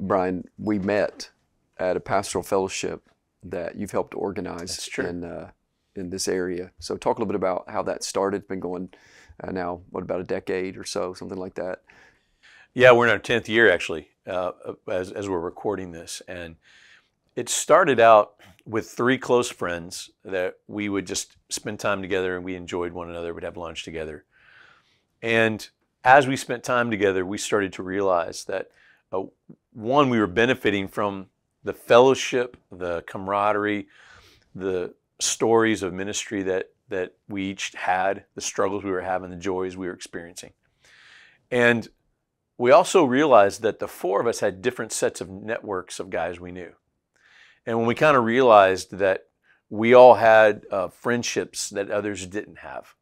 Brian, we met at a pastoral fellowship that you've helped organize. That's true. In this area. So talk a little bit about how that started. It's been going now, what, about a decade or so, something like that? Yeah, we're in our 10th year actually, as we're recording this. And it started out with 3 close friends that we would just spend time together, and we enjoyed one another. We'd have lunch together. And as we spent time together, we started to realize that, one, we were benefiting from the fellowship, the camaraderie, the stories of ministry that we each had, the struggles we were having, the joys we were experiencing. And we also realized that the 4 of us had different sets of networks of guys we knew. And when we kind of realized that we all had friendships that others didn't have,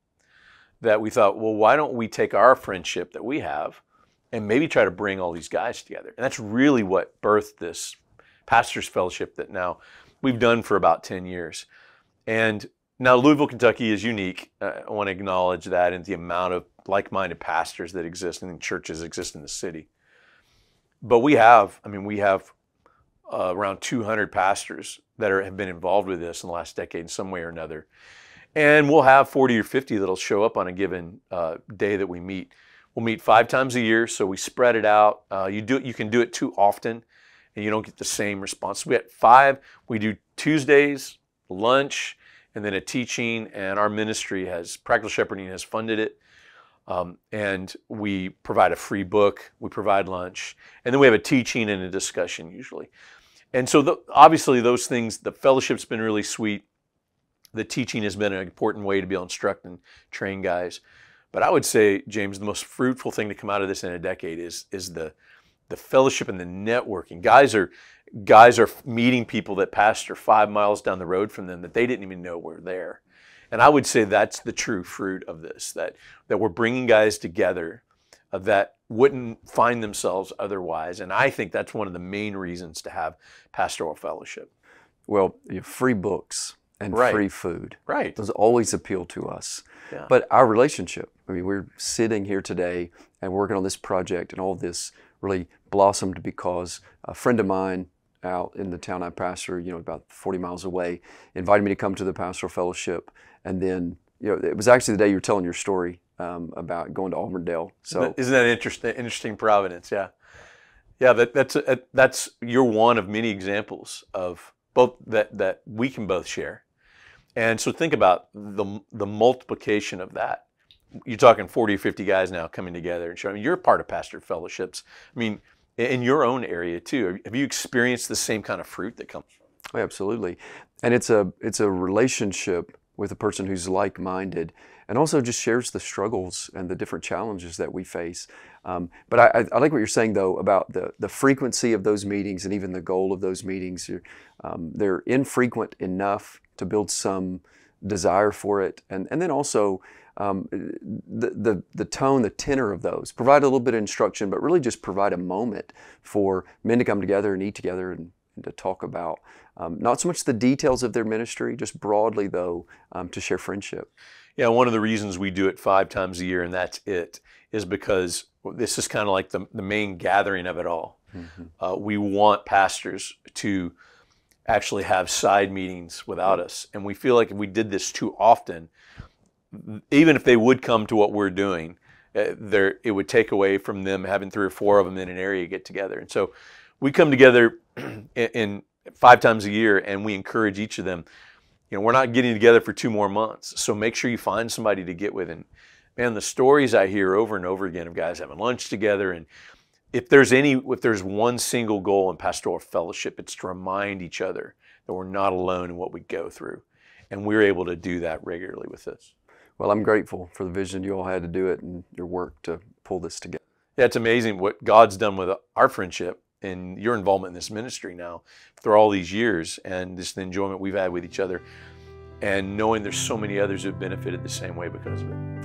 that we thought, well, why don't we take our friendship that we have and maybe try to bring all these guys together? And that's really what birthed this Pastors Fellowship that now we've done for about 10 years. And now Louisville, Kentucky is unique. I want to acknowledge that, and the amount of like-minded pastors that exist and churches exist in the city. But we have around 200 pastors that have been involved with this in the last decade in some way or another. And we'll have 40 or 50 that'll show up on a given day that we meet. We'll meet 5 times a year, so we spread it out. You can do it too often, and you don't get the same response. We had 5. We do Tuesdays, lunch, and then a teaching, and our ministry Practical Shepherding has funded it. And we provide a free book, we provide lunch, and then we have a teaching and a discussion usually. And so obviously those things, the fellowship's been really sweet. The teaching has been an important way to be able to instruct and train guys. But I would say, James, the most fruitful thing to come out of this in a decade is the fellowship and the networking. Guys are meeting people that pastor 5 miles down the road from them that they didn't even know were there. And I would say that's the true fruit of this, that we're bringing guys together that wouldn't find themselves otherwise. And I think that's one of the main reasons to have pastoral fellowship. Well, free books and Right. free food. Right. Those always appeal to us. Yeah. But our relationship, we're sitting here today and working on this project, and all of this really blossomed because a friend of mine out in the town I pastor, about 40 miles away, invited me to come to the pastoral fellowship. And then, it was actually the day you were telling your story about going to Auburndale. So isn't that interesting providence? Yeah. Yeah, that's you're one of many examples of both that we can both share. And so think about the multiplication of that. You're talking 40 or 50 guys now coming together and showing. You're a part of pastor fellowships. In your own area too. Have you experienced the same kind of fruit that comes from it? Oh, absolutely. And it's a relationship with a person who's like-minded and also just shares the struggles and the different challenges that we face. But I like what you're saying, though, about the frequency of those meetings and even the goal of those meetings. They're infrequent enough to build some desire for it. And then also the tone, the tenor of those. Provide a little bit of instruction, but really just provide a moment for men to come together and eat together and to talk about not so much the details of their ministry, just broadly, though, to share friendship. Yeah, one of the reasons we do it 5 times a year, and that's it, is because this is kind of like the main gathering of it all. Mm-hmm. We want pastors to actually have side meetings without us. And we feel like if we did this too often, even if they would come to what we're doing, it would take away from them having 3 or 4 of them in an area get together. And so we come together in 5 times a year, and we encourage each of them. We're not getting together for 2 more months, so make sure you find somebody to get with. And man, the stories I hear over and over again of guys having lunch together, and if there's one single goal in pastoral fellowship, it's to remind each other that we're not alone in what we go through, and we're able to do that regularly with this. Well, I'm grateful for the vision you all had to do it and your work to pull this together. Yeah, it's amazing what God's done with our friendship and your involvement in this ministry now through all these years, and just the enjoyment we've had with each other, and knowing there's so many others who've benefited the same way because of it.